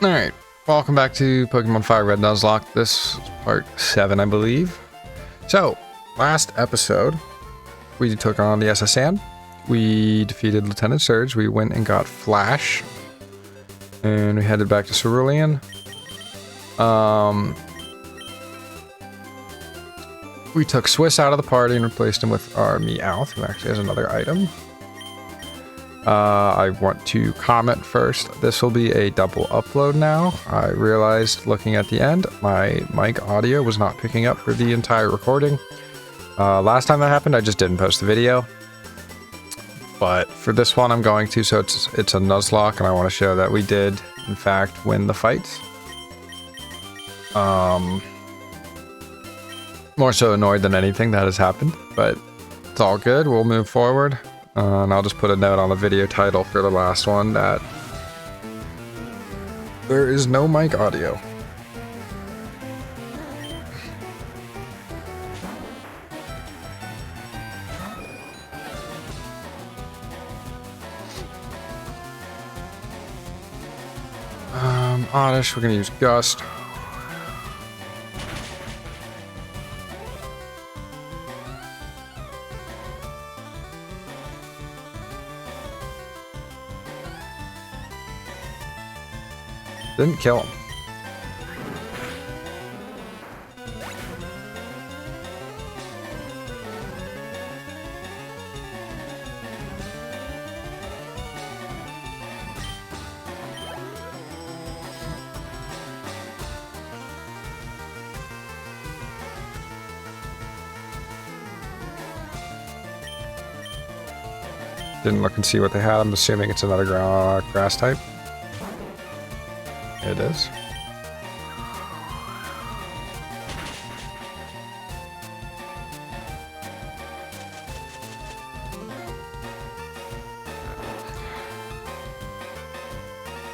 Alright, welcome back to Pokemon Fire Red Nuzlocke. This is part 7, I believe. So, last episode, we took on the SS Sand. We defeated Lieutenant Surge. We went and got Flash. And we headed back to Cerulean. We took Swiss out of the party and replaced him with our Meowth, who actually has another item. I want to comment first. This will be a double upload now. I realized looking at the end, my mic audio was not picking up for the entire recording. Last time that happened, I just didn't post the video. But for this one, I'm going to. So it's a Nuzlocke, and I want to show that we did, in fact, win the fight. More so annoyed than anything that has happened, but it's all good. We'll move forward. And I'll just put a note on the video title for the last one that there is no mic audio. Oddish, we're gonna use Gust. Didn't kill him. Didn't look and see what they had. I'm assuming it's another grass type. It is.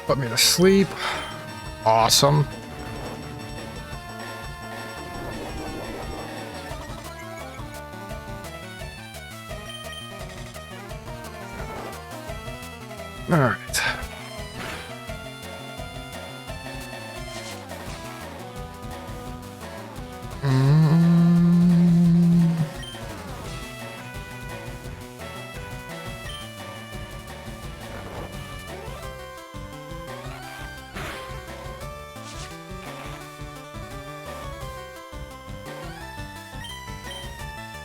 Put me to sleep. Awesome. All right.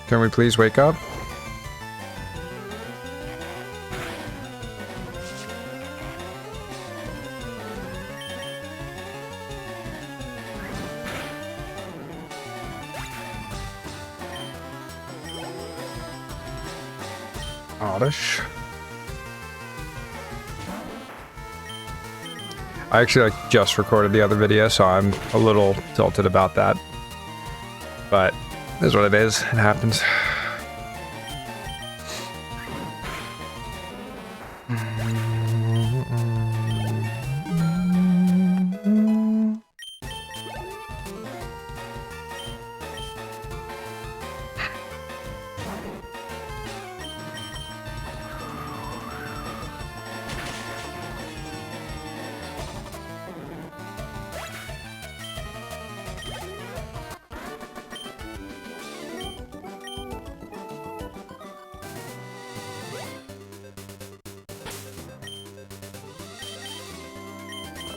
Can we please wake up? Oddish. I actually just recorded the other video, so I'm a little tilted about that. But it is what it is. It happens.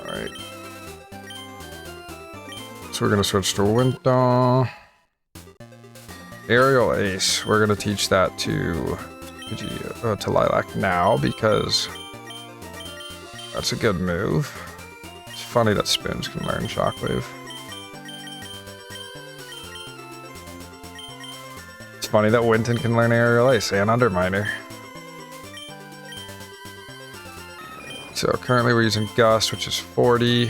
Alright. So we're going to switch to Winter. Aerial Ace. We're going to teach that to Lilac now because that's a good move. It's funny that Spoons can learn Shockwave. It's funny that Winton can learn Aerial Ace and Underminer. So currently we're using Gust, which is 40.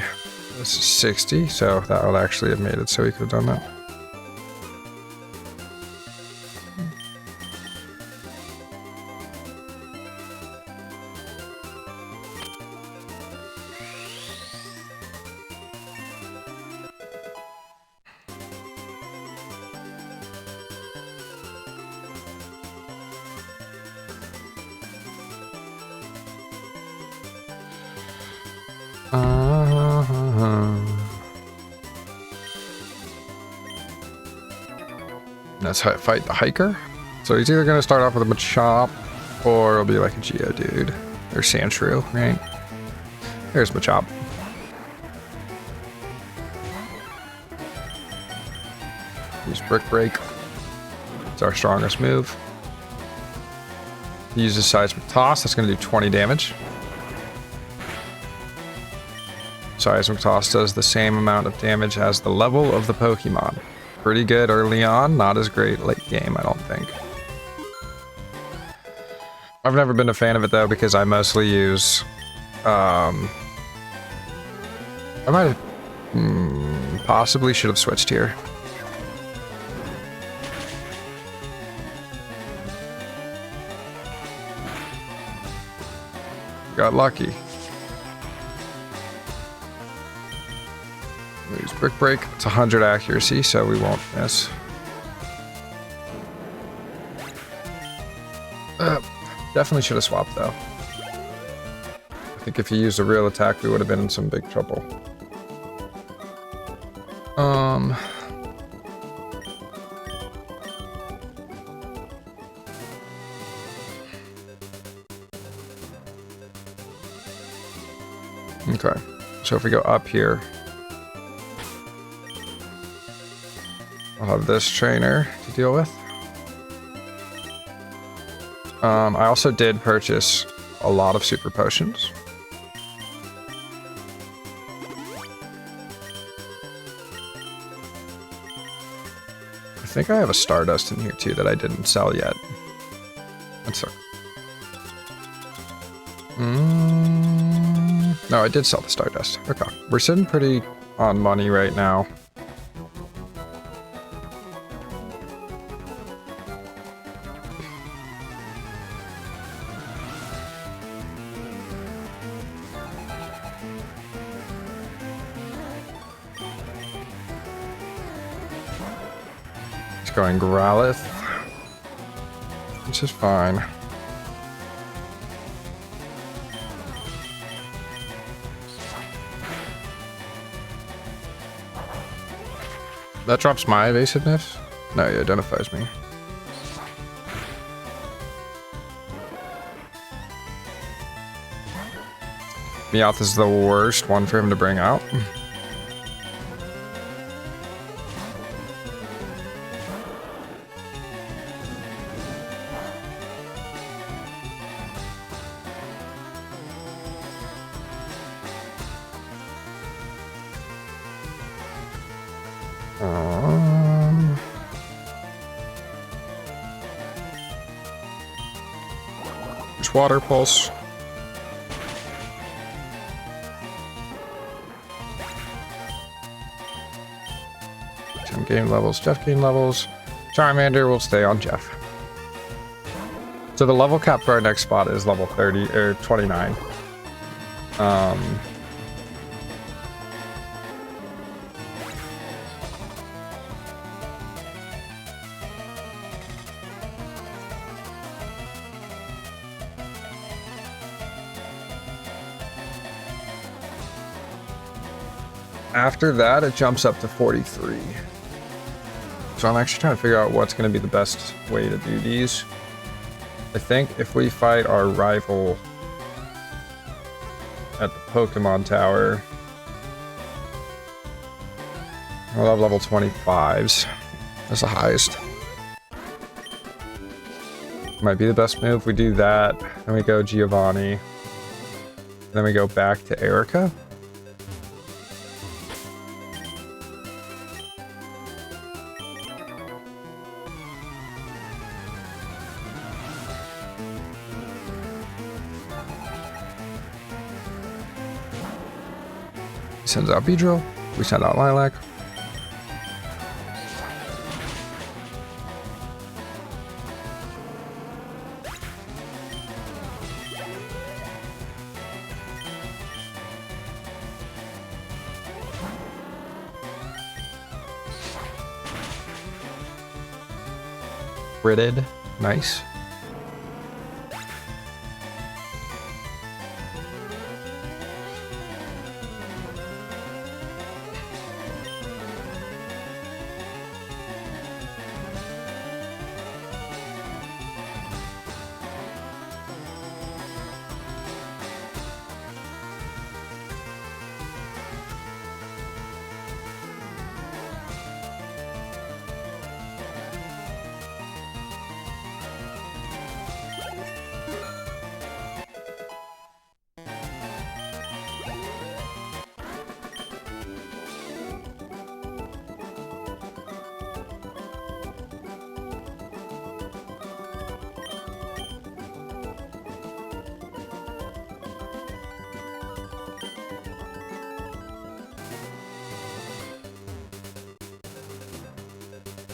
This is 60, so that would actually have made it so we could have done that. Let's fight the hiker. So he's either going to start off with a Machop, or it'll be like a Geodude. Or Sandshrew, right? There's Machop. Use Brick Break. It's our strongest move. He uses Seismic Toss. That's going to do 20 damage. Seismic Toss does the same amount of damage as the level of the Pokemon. Pretty good early on, not as great late game, I don't think. I've never been a fan of it though, because I mostly use I might have possibly should have switched here. Got lucky. Use Brick Break. It's 100 accuracy, so we won't miss. Definitely should have swapped though. I think if he used a real attack, we would have been in some big trouble. Okay, so if we go up here, I'll have this trainer to deal with. I also did purchase a lot of super potions. I think I have a Stardust in here too that I didn't sell yet. That's right. No, I did sell the Stardust. Okay, we're sitting pretty on money right now. He's going Growlithe, which is fine. That drops my evasiveness? No, he identifies me. Meowth is the worst one for him to bring out. There's Water Pulse. Tim gain levels, Jeff gain levels. Charmander will stay on Jeff. So the level cap for our next spot is level 30 or 29. After that, it jumps up to 43. So I'm actually trying to figure out what's going to be the best way to do these. I think if we fight our rival at the Pokemon Tower, we'll have level 25s. That's the highest. Might be the best move. We do that, then we go Giovanni, then we go back to Erica. Sends out Beedrill, we send out Lilac. Critted, nice.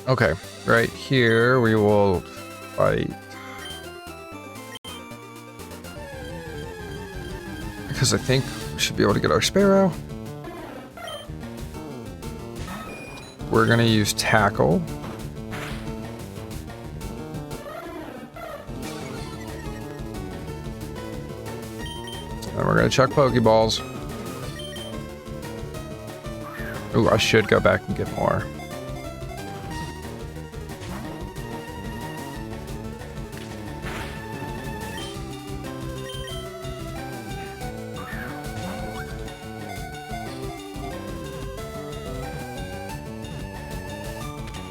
Okay, right here we will fight. Because I think we should be able to get our Sparrow. We're gonna use Tackle. And we're gonna chuck Pokeballs. Ooh, I should go back and get more.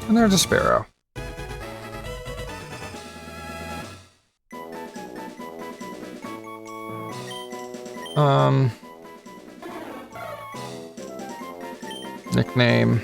And there's a Sparrow. Nickname.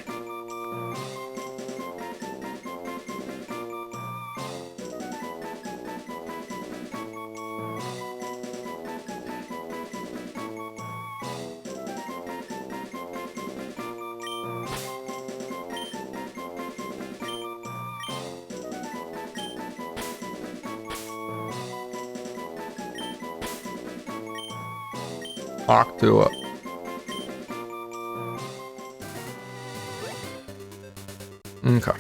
Talk to it. Okay.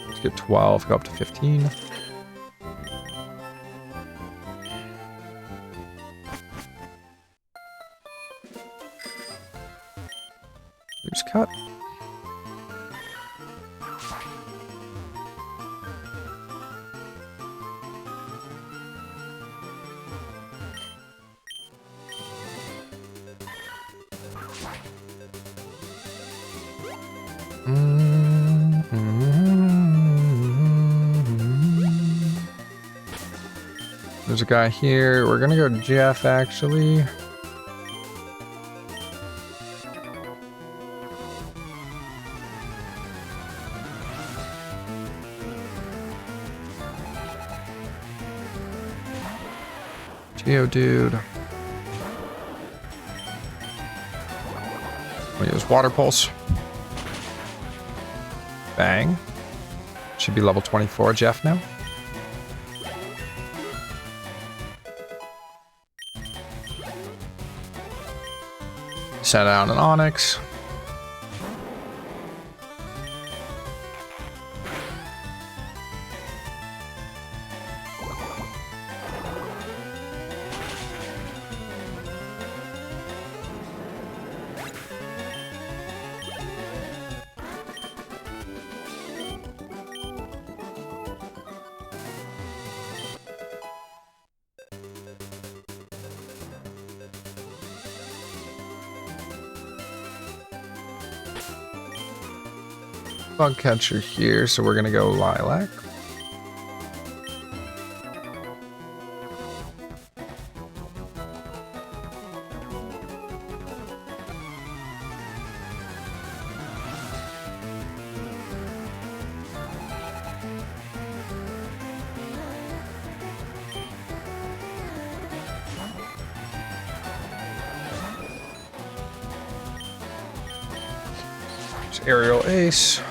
Let's get 12, go up to 15. There's cut. There's a guy here. We're gonna go Jeff, actually. Geodude. We use Water Pulse. Bang. Should be level 24, Jeff, now. Set out an Onyx. Bug catcher here, so we're gonna go Lilac. There's Aerial Ace.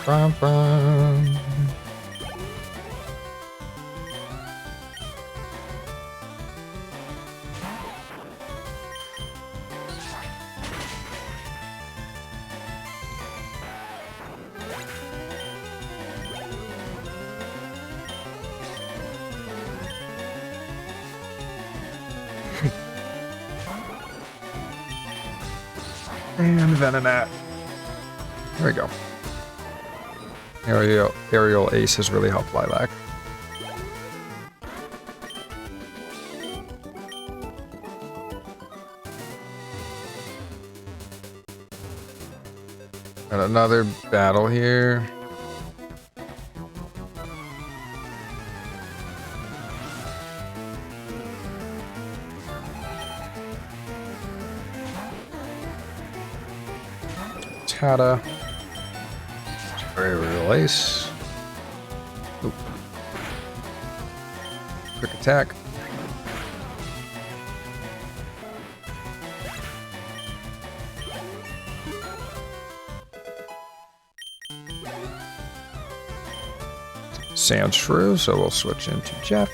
Bum, bum. And Venonat. There we go. Aerial Ace has really helped Lilac. Got another battle here. Tata. Very release. Oop. Quick attack. Sounds true, so we'll switch into Jeff.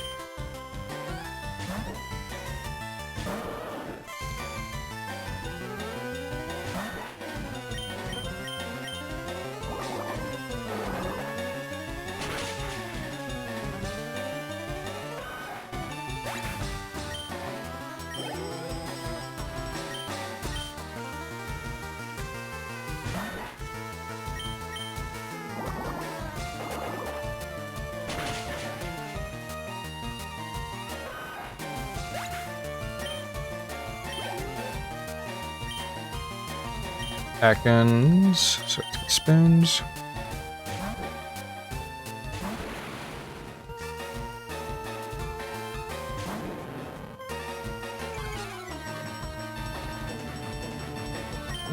Seconds, so it's got spoons.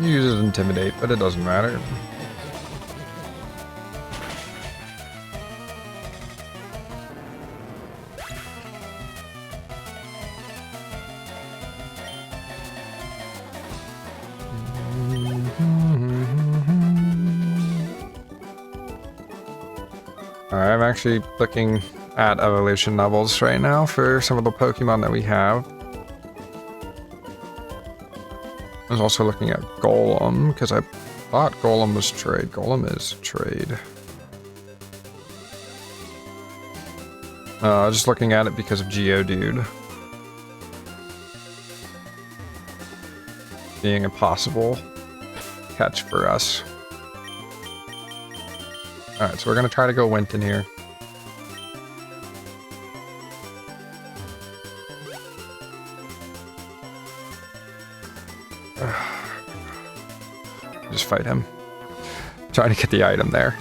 Uses intimidate, but it doesn't matter. Alright, I'm actually looking at evolution levels right now for some of the Pokemon that we have. I was also looking at Golem, because I thought Golem was trade. Golem is trade. Just looking at it because of Geodude being a possible catch for us. Alright, so we're going to try to go Winton here. Just fight him. Trying to get the item there.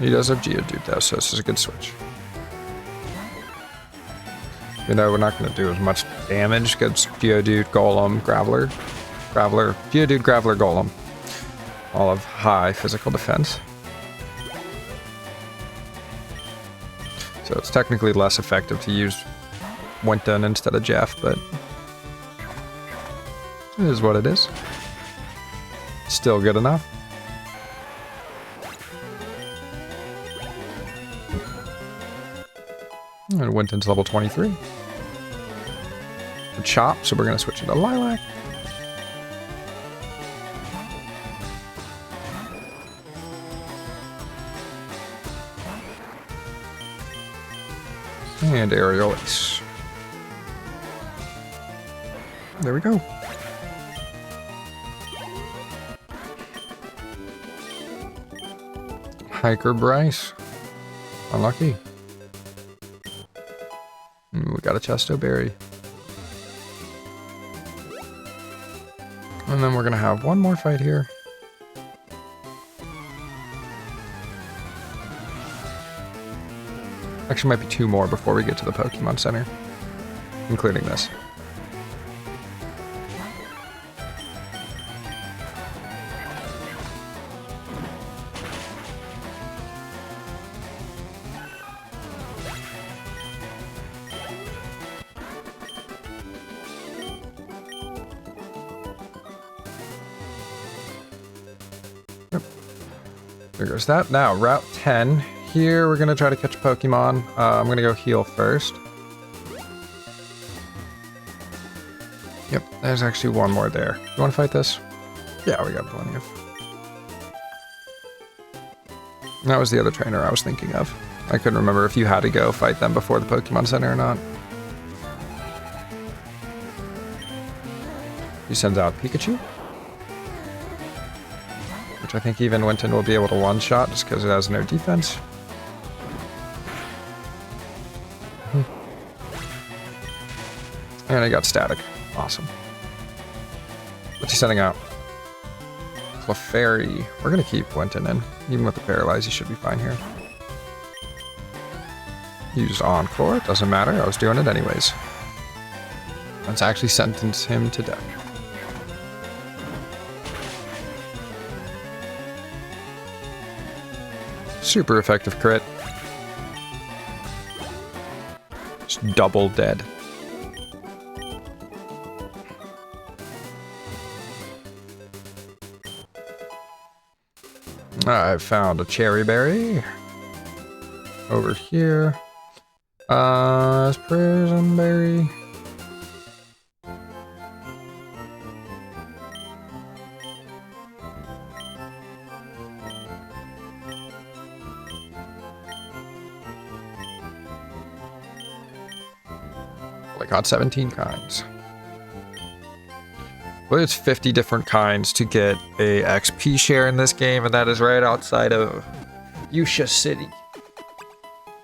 He does have Geodude though, so this is a good switch. You know, we're not going to do as much damage against Geodude, Golem, Graveler. Geodude, Graveler, Golem. All of high physical defense. So it's technically less effective to use Winton instead of Jeff, but it is what it is. Still good enough. And Winton's level 23. Chop, so we're going to switch into Lilac. And Aerial Ace. There we go. Hiker Bryce. Unlucky. We got a Chesto Berry. And then we're going to have one more fight here. Actually, might be two more before we get to the Pokemon Center, including this. Yep. There goes that. Now, Route 10. Here, we're going to try to catch Pokemon. I'm going to go heal first. Yep, there's actually one more there. You want to fight this? Yeah, we got plenty of. That was the other trainer I was thinking of. I couldn't remember if you had to go fight them before the Pokemon Center or not. He sends out Pikachu. Which I think even Winton will be able to one-shot just because it has no defense. And I got Static. Awesome. What's he sending out? Clefairy. We're going to keep Winton in. Even with the Paralyze, he should be fine here. Used Encore. Doesn't matter. I was doing it anyways. Let's actually sentence him to death. Super effective crit. Just double dead. I've found a cherry berry. Over here. Prison berry. I got 17 kinds. Well, it's 50 different kinds to get a XP share in this game, and that is right outside of Fuchsia City,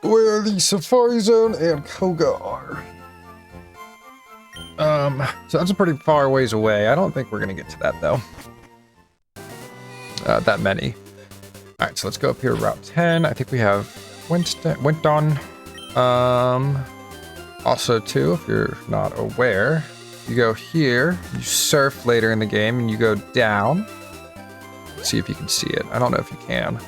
where the Safari Zone and Koga are. So that's a pretty far ways away. I don't think we're gonna get to that though. That many. All right, so let's go up here, Route 10. I think we have Winton. Also too, if you're not aware, you go here, you surf later in the game, and you go down. Let's see if you can see it. I don't know if you can.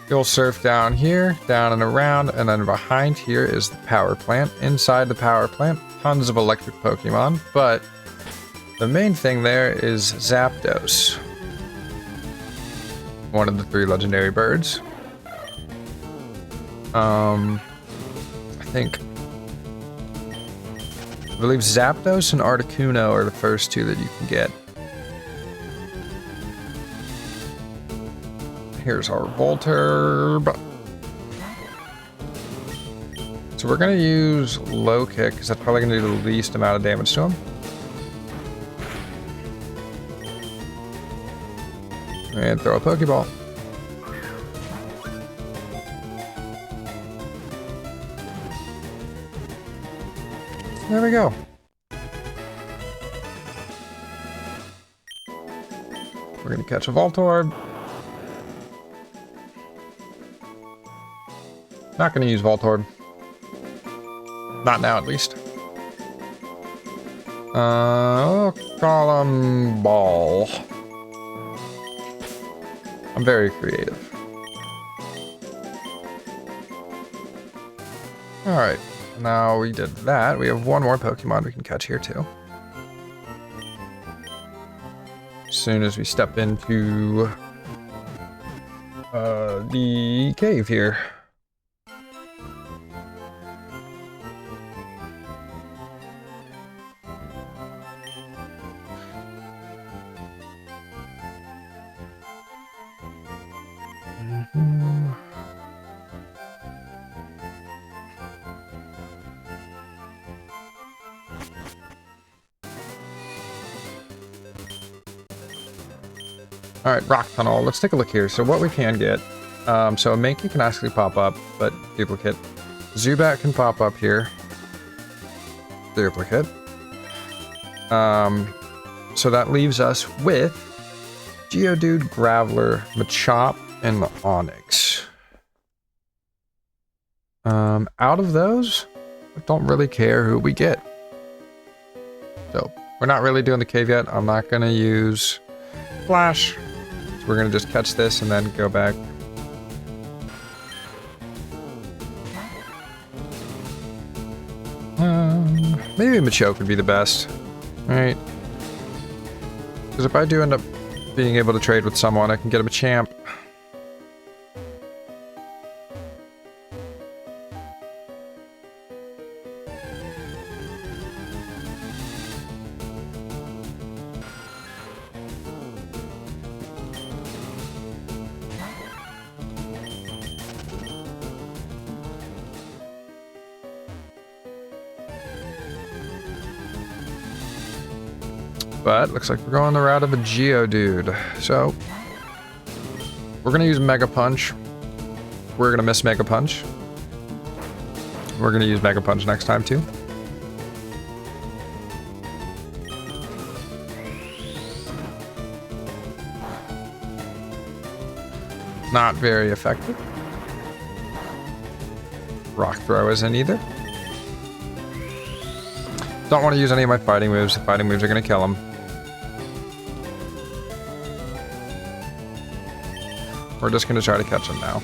You'll surf down here, down and around, and then behind here is the power plant. Inside the power plant, tons of electric Pokemon, but the main thing there is Zapdos. One of the 3 legendary birds. I believe Zapdos and Articuno are the first 2 that you can get. Here's our Volturb. So we're going to use low kick, because that's probably going to do the least amount of damage to him. And throw a Pokeball. There we go. We're going to catch a Voltorb. Not going to use Voltorb. Not now, at least. I'll call him Ball. I'm very creative. Alright, now we did that. We have one more Pokemon we can catch here, too. As soon as we step into the cave here. Alright, Rock Tunnel. Let's take a look here. So what we can get. So a Mankey can actually pop up, but duplicate. Zubat can pop up here. Duplicate. So that leaves us with Geodude, Graveler, Machop, and Onix. Out of those, I don't really care who we get. So we're not really doing the cave yet. I'm not going to use Flash. So we're going to just catch this and then go back. Maybe Machoke would be the best. Right? Because if I do end up being able to trade with someone, I can get him a champ. But looks like we're going the route of a Geodude. So we're gonna use Mega Punch. We're gonna miss Mega Punch. We're gonna use Mega Punch next time too. Not very effective. Rock throw isn't either. Don't want to use any of my fighting moves. The fighting moves are going to kill him. We're just going to try to catch him now.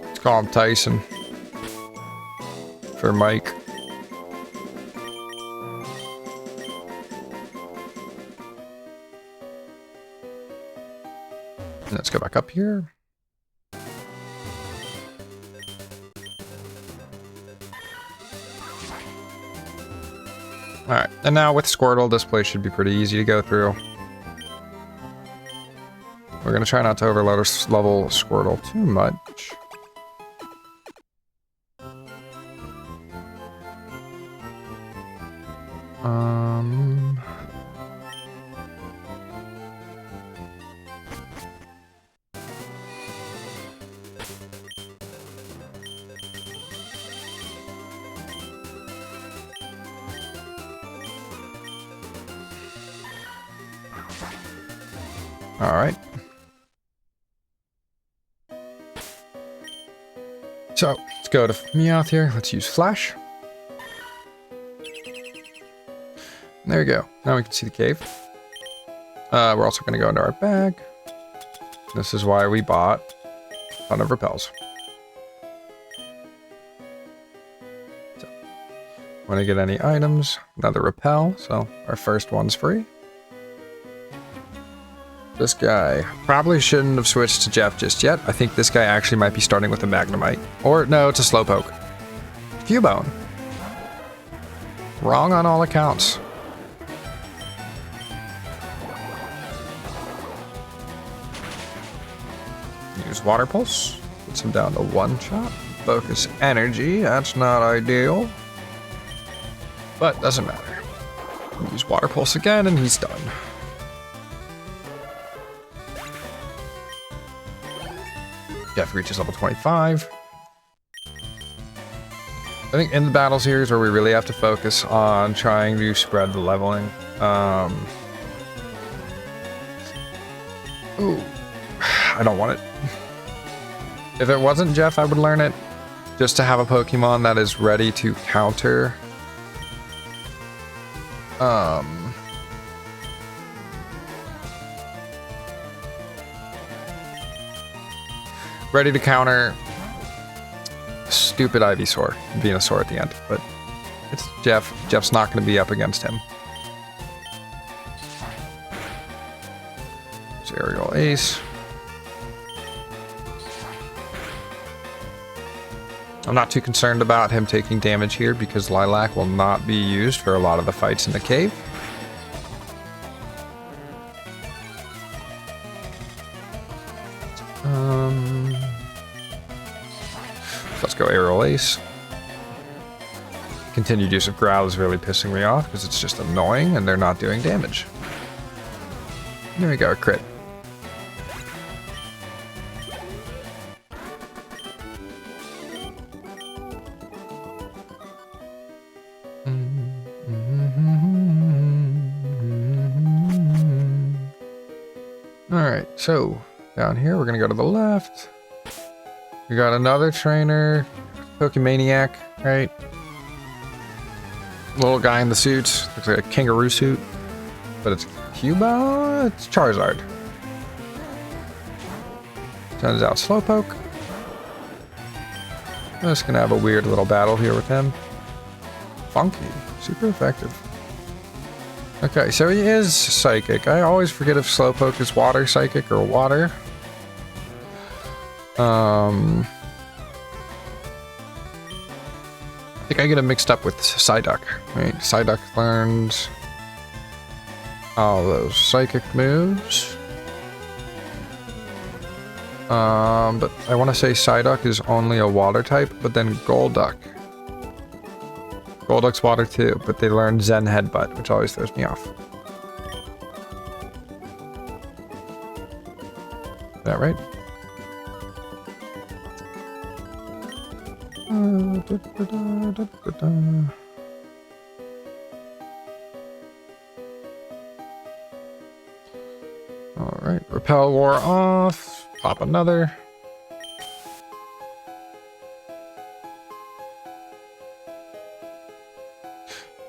Let's call him Tyson for Mike. Let's go back up here. Alright, and now with Squirtle, this place should be pretty easy to go through. We're going to try not to overload our level Squirtle too much. All right. So let's go to Meowth here. Let's use Flash. There we go. Now we can see the cave. We're also going to go into our bag. This is why we bought a ton of repels. So, want to get any items? Another repel. So our first one's free. This guy probably shouldn't have switched to Jeff just yet. I think this guy actually might be starting with a Magnemite. Or, no, it's a Slowpoke. Cubone. Wrong on all accounts. Use Water Pulse. Puts him down to one shot. Focus Energy. That's not ideal. But doesn't matter. Use Water Pulse again and he's done. Jeff reaches level 25. I think in the battles here is where we really have to focus on trying to spread the leveling. Ooh, I don't want it. If it wasn't Jeff, I would learn it just to have a Pokemon that is ready to counter. Ready to counter stupid Ivysaur, Venusaur at the end, but it's Jeff. Jeff's not going to be up against him. It's Aerial Ace. I'm not too concerned about him taking damage here because Lilac will not be used for a lot of the fights in the cave. Let's go Aerial Ace. Continued use of Growl is really pissing me off because it's just annoying and they're not doing damage. There we go, crit. Alright, so down here we're gonna go to the left. We got another trainer, Pokemaniac, right? Little guy in the suit, looks like a kangaroo suit, but it's Cuba, it's Charizard. Turns out Slowpoke. I'm just gonna have a weird little battle here with him. Funky, super effective. Okay, so he is Psychic. I always forget if Slowpoke is Water Psychic or Water. I think I get it mixed up with Psyduck. Right, Psyduck learns all those Psychic moves. But I want to say Psyduck is only a water type, but then Golduck. Golduck's water too, but they learn Zen Headbutt, which always throws me off. Is that right? Alright, Repel wore off. Pop another.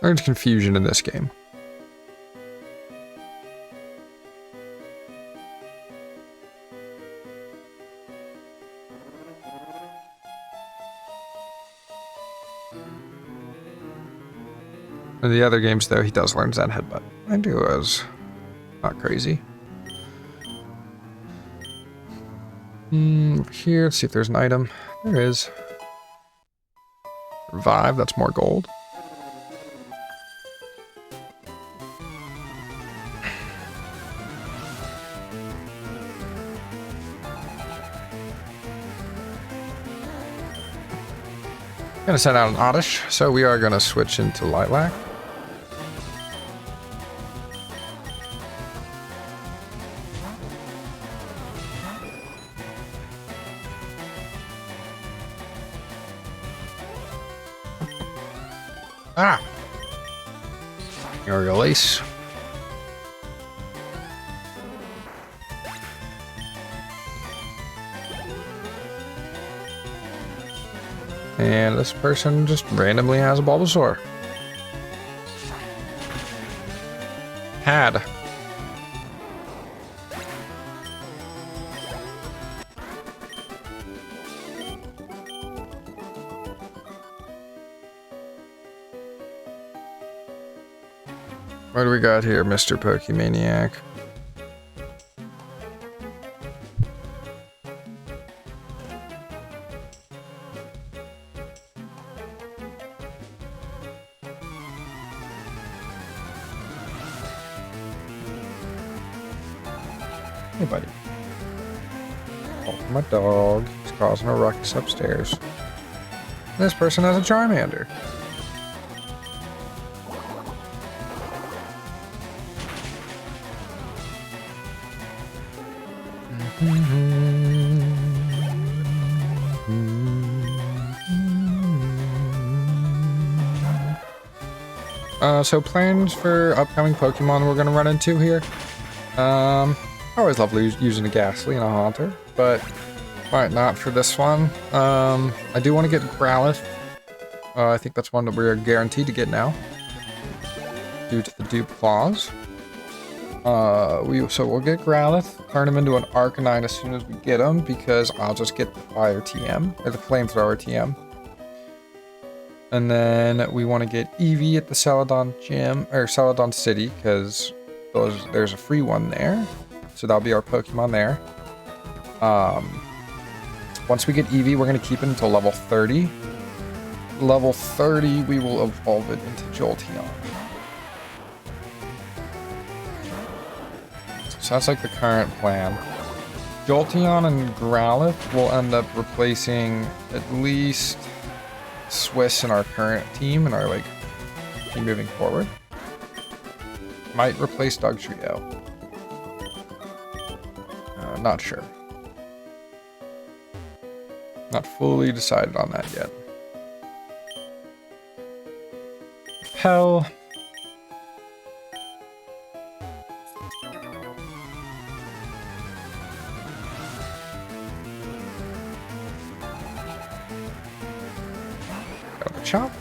There's confusion in this game. In the other games, though, he does learn Zen Headbutt. I do was not crazy. Over here, let's see if there's an item. There is. Revive, that's more gold. Gonna send out an Oddish, so we are gonna switch into Lilac. Ah! Aerial Ace. And this person just randomly has a Bulbasaur. Had. What do we got here, Mr. Pokemaniac? Hey, buddy. Oh, my dog. He's causing a ruckus upstairs. This person has a Charmander. So plans for upcoming Pokemon we're gonna run into here. I always love using a Ghastly and a Haunter, but might not for this one. I do want to get Growlithe. I think that's one that we're guaranteed to get now, due to the dupe clause. So we'll get Growlithe, turn him into an Arcanine as soon as we get him, because I'll just get the Fire TM, or the Flamethrower TM. And then we want to get Eevee at the Celadon Gym, or Celadon City, because there's a free one there. So that'll be our Pokemon there. Once we get Eevee, we're going to keep it until level 30. Level 30, we will evolve it into Jolteon. So that's like the current plan. Jolteon and Growlithe will end up replacing at least Swiss in our current team and our team moving forward. Might replace Dugtrio. Not sure. Not fully decided on that yet. Hell. Got the chop.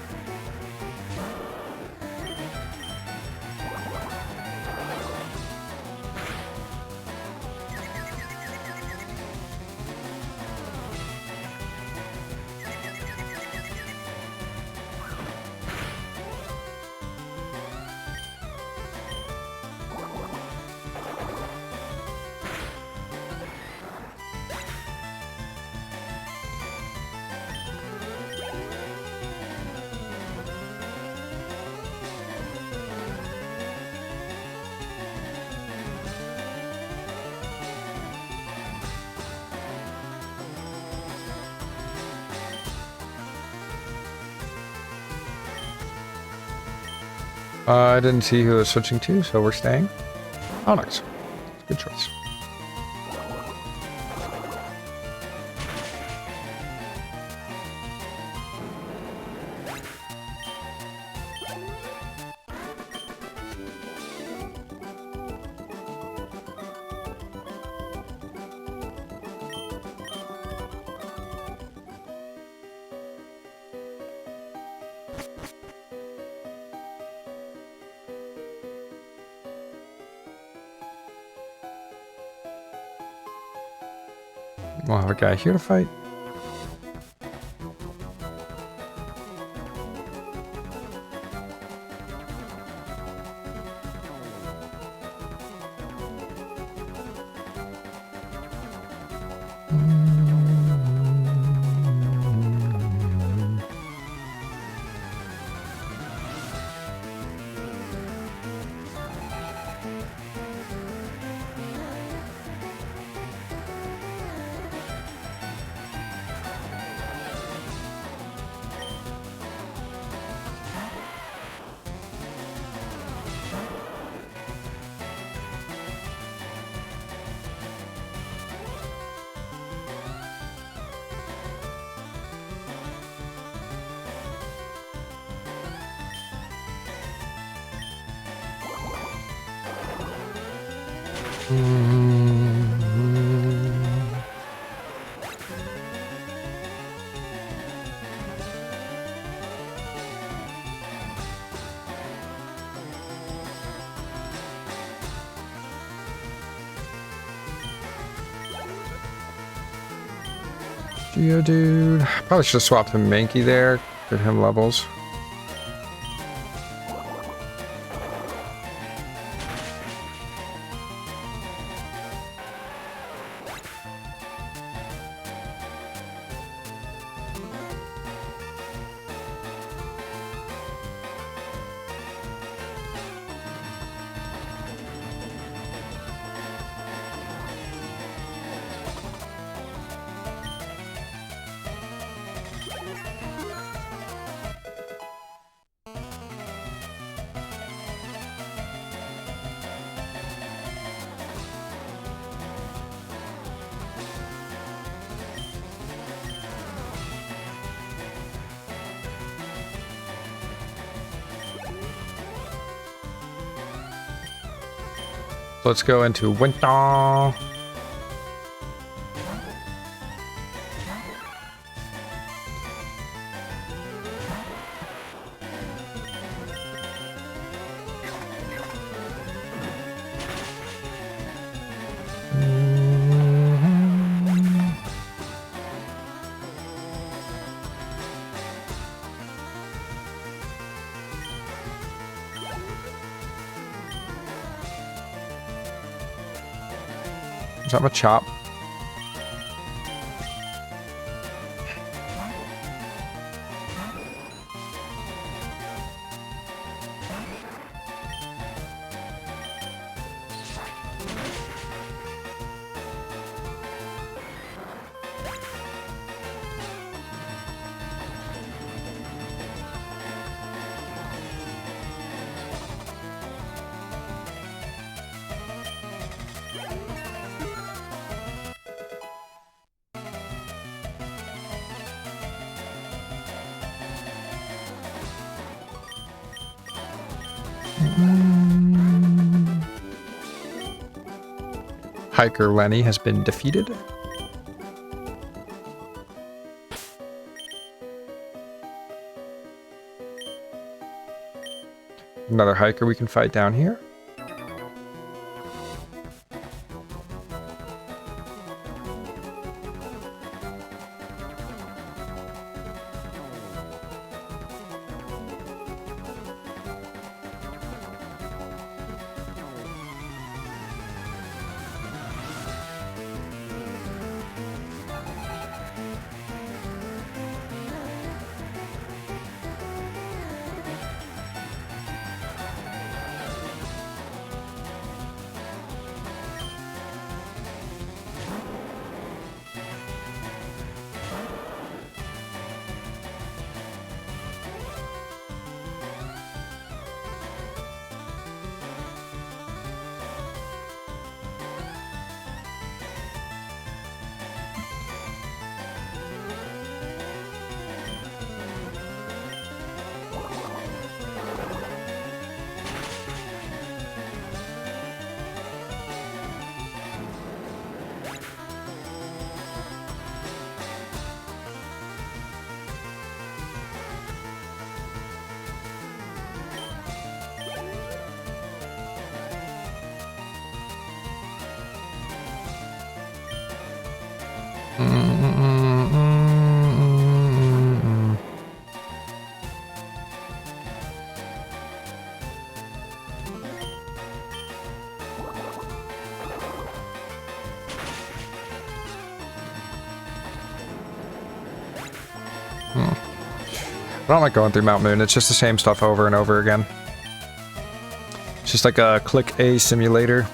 I didn't see who was switching to, so we're staying. Oh, nice. Good choice. We'll have a guy here to fight. Geodude. Probably should have swapped him Mankey there. Get him levels. Let's go into winter. Is that my chop? Hiker Lenny has been defeated. Another hiker we can fight down here. I don't like going through Mount Moon. It's just the same stuff over and over again. It's just like a click A simulator.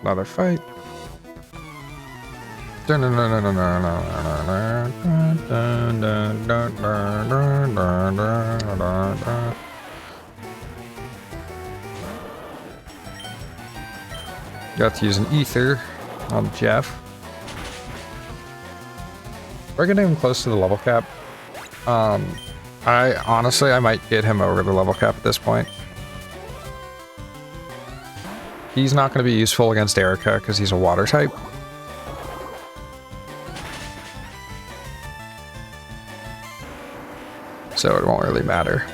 Another fight. Got to use an ether on Jeff. We're getting him close to the level cap. I honestly might get him over the level cap at this point. He's not going to be useful against Erica because he's a water type. So it won't really matter.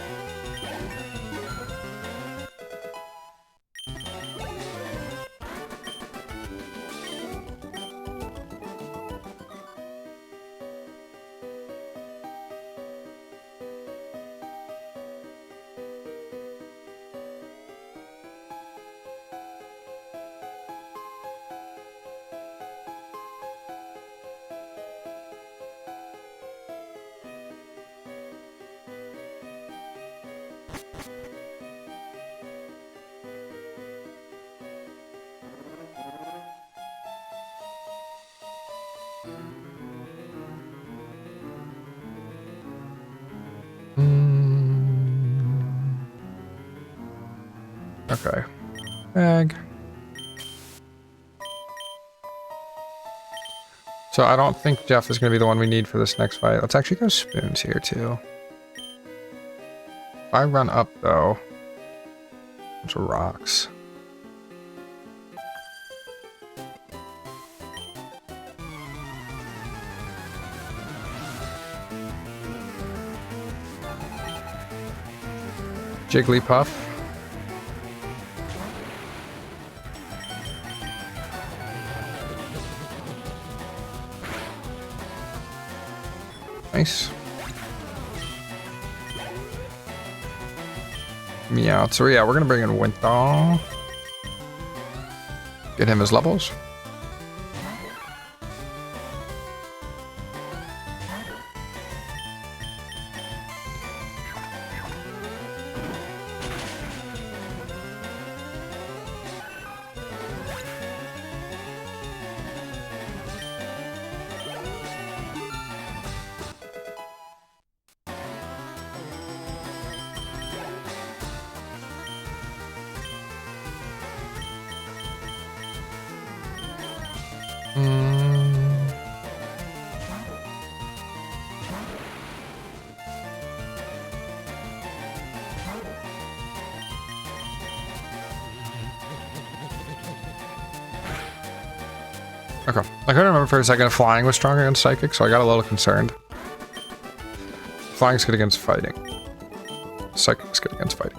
Okay. Bag. So I don't think Jeff is going to be the one we need for this next fight. Let's actually go spoons here too. If I run up though, bunch of rocks. Jigglypuff. Nice. Meow. So yeah, we're gonna bring in Winthal. Get him his levels. Okay. I couldn't remember for a second if flying was stronger against psychic, so I got a little concerned. Flying's good against fighting. Psychic's good against fighting.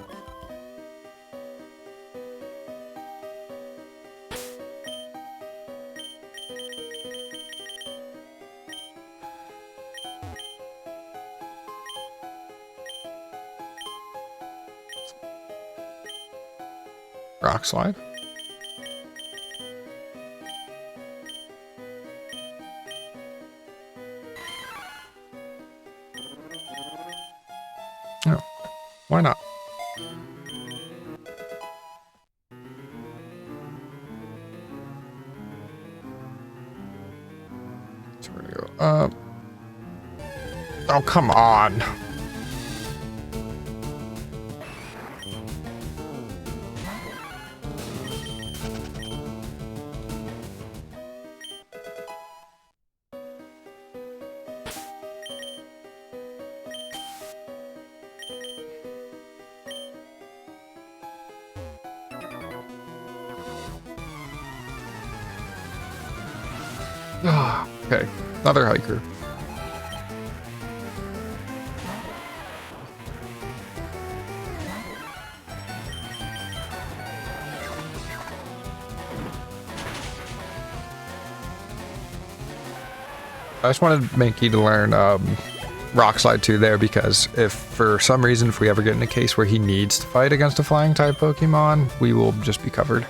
Rock slide. No, why not? So we're gonna go up. Oh, come on. Okay, another hiker. I just wanted Mankey to learn Rock Slide 2 there, because if for some reason, if we ever get in a case where he needs to fight against a flying type Pokemon, we will just be covered.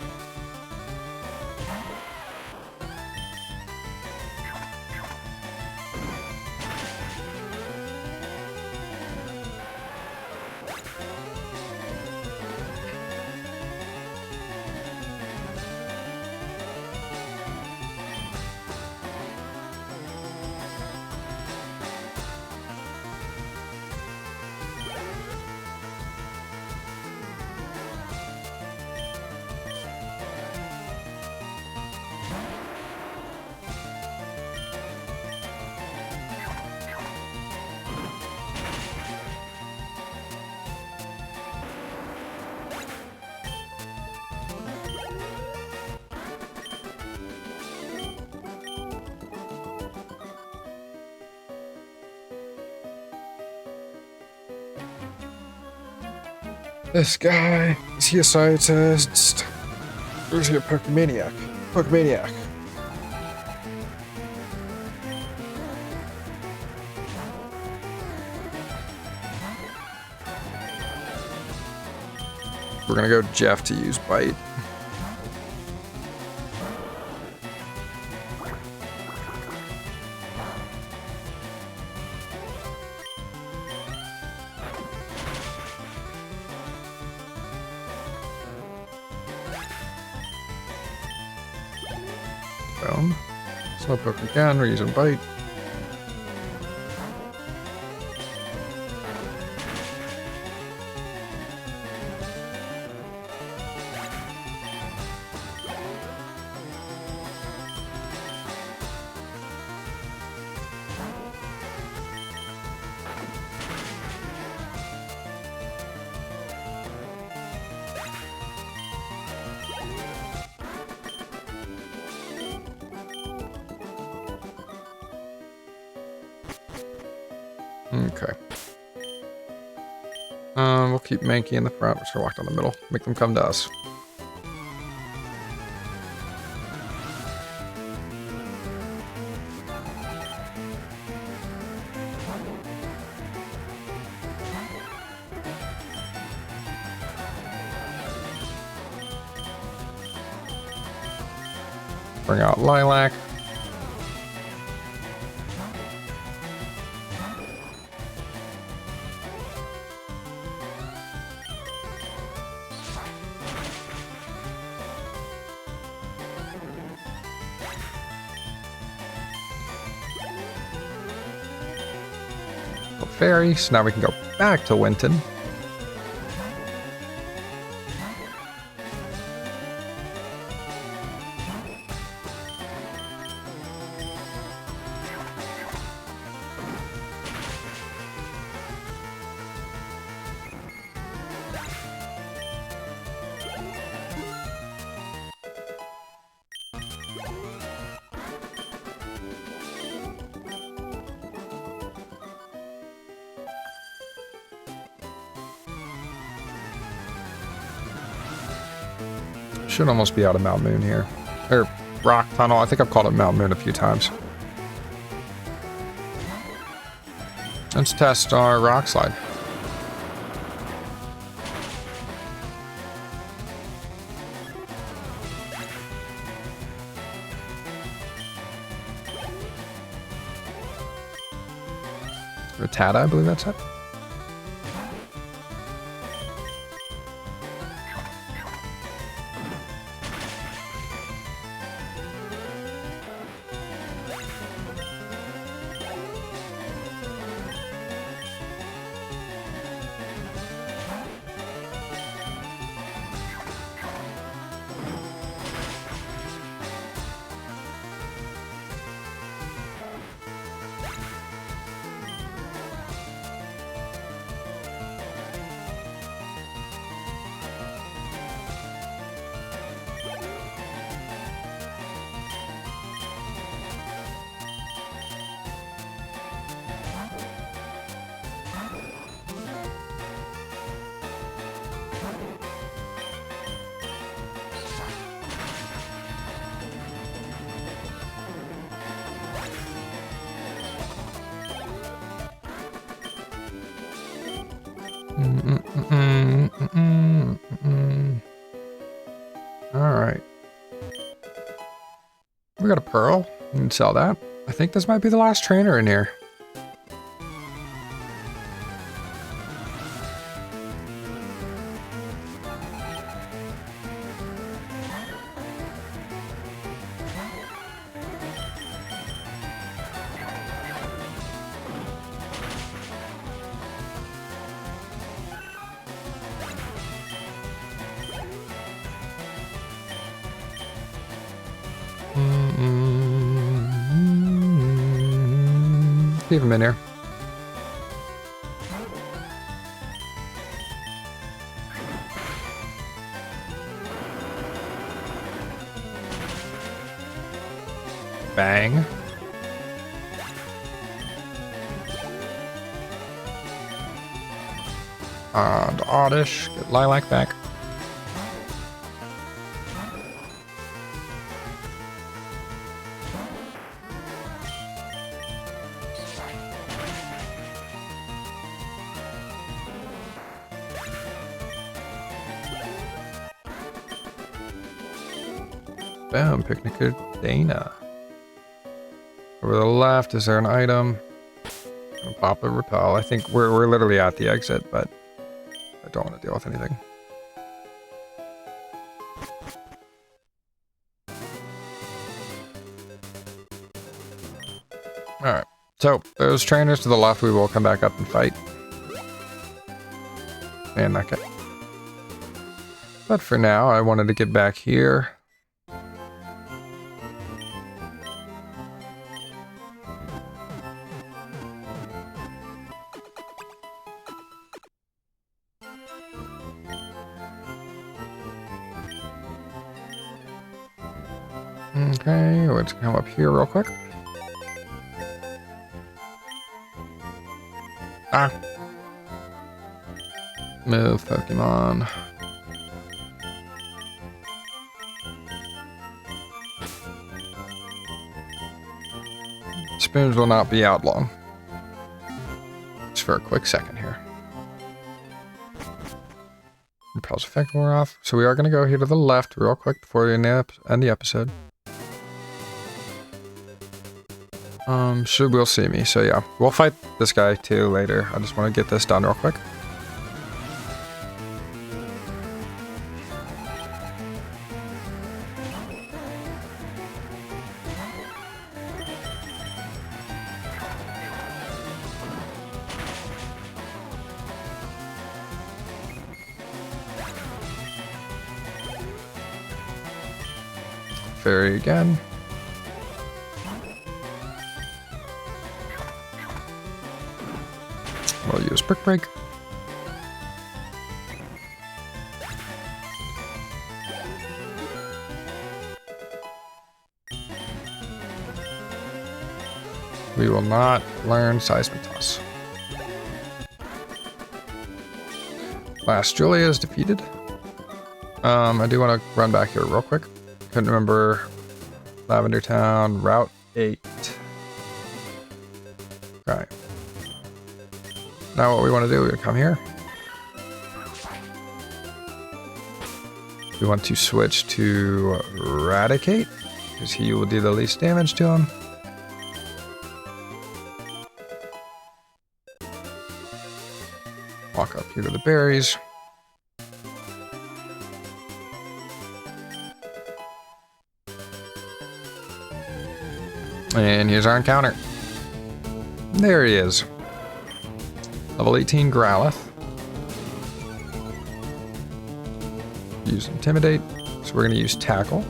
This guy, is he a scientist? Or is he a Pokemaniac? Pokemaniac. We're gonna go Jeff to use Bite. Boom. Slowpoke again, we're using Bite. Okay. We'll keep Mankey in the front. We're just gonna walk down the middle. Make them come to us. Bring out Lilac. Fairy, so now we can go back to Winton. Should almost be out of Mount Moon here. Or Rock Tunnel. I think I've called it Mount Moon a few times. Let's test our Rock Slide. Rattata, I believe that's it. we got a pearl. We can sell that. I think this might be the last trainer in here. Leave him in here. Bang. And Oddish, get Lilac back. Boom, Picnicker Dana. Over the left, is there an item? Pop a repel. I think we're literally at the exit, but I don't want to deal with anything. Alright, so those trainers to the left, we will come back up and fight. And that guy. But for now, I wanted to get back here. Okay, let's come up here real quick. Ah! Move, Pokemon. Spoons will not be out long. Just for a quick second here. Repel's effect wore off. So we are going to go here to the left real quick before we end the episode. Should will see me. So yeah, we'll fight this guy too later. I just want to get this done real quick. Fairy again. We'll use Brick Break. We will not learn Seismic Toss. Last Julia is defeated. I do want to run back here real quick. Couldn't remember Lavender Town, Route 8. Right. Now what we want to do, we come here. We want to switch to Eradicate, because he will do the least damage to him. Walk up here to the berries. And here's our encounter. There he is. Level 18 Growlithe. Use Intimidate. So we're going to use Tackle.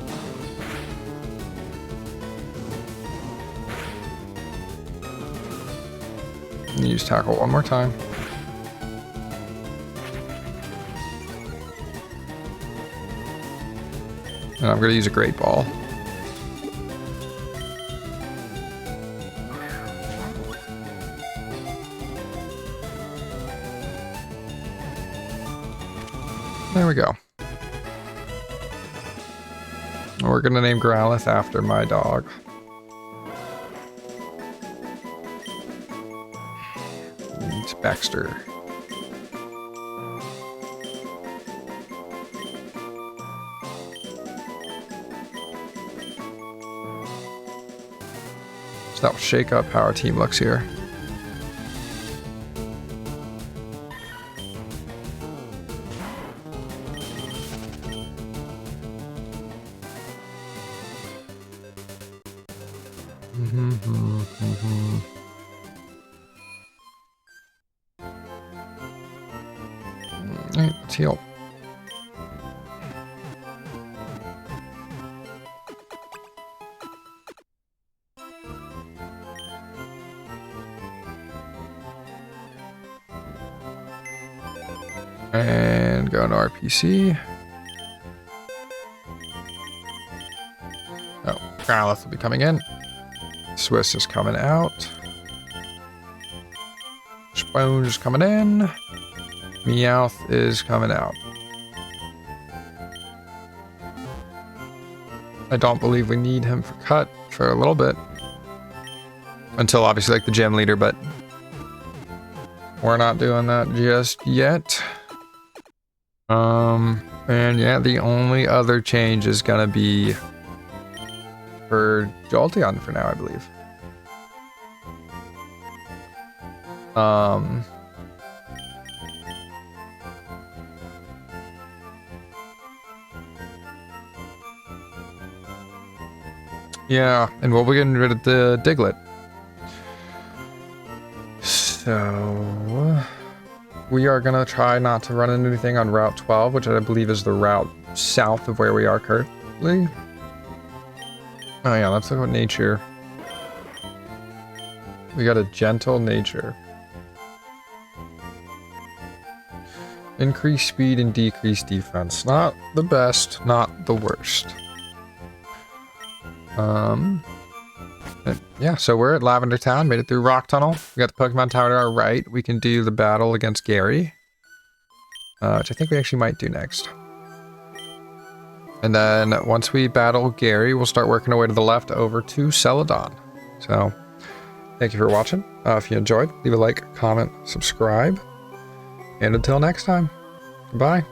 And use Tackle one more time. And I'm going to use a Great Ball. There we go. We're gonna name Growlithe after my dog. It's Baxter. So that will shake up how our team looks here. Alright, let's heal. And go into RPC. Oh, Growlithe will be coming in. Swiss is coming out. Sponge is coming in. Meowth is coming out. I don't believe we need him for cut for a little bit. Until obviously like the gym leader, but we're not doing that just yet. And yeah, the only other change is gonna be for Jolteon for now, I believe. Yeah, and we'll be getting rid of the Diglett. So we are gonna try not to run into anything on Route 12, which I believe is the route south of where we are currently. Oh yeah, let's look at nature. We got a gentle nature. Increase speed and decrease defense. Not the best, not the worst. Yeah, so we're at Lavender Town, made it through Rock Tunnel. We got the Pokemon Tower to our right. We can do the battle against Gary, which I think we actually might do next. And then once we battle Gary, we'll start working our way to the left over to Celadon. So, thank you for watching. If you enjoyed, leave a like, comment, subscribe. And until next time, goodbye.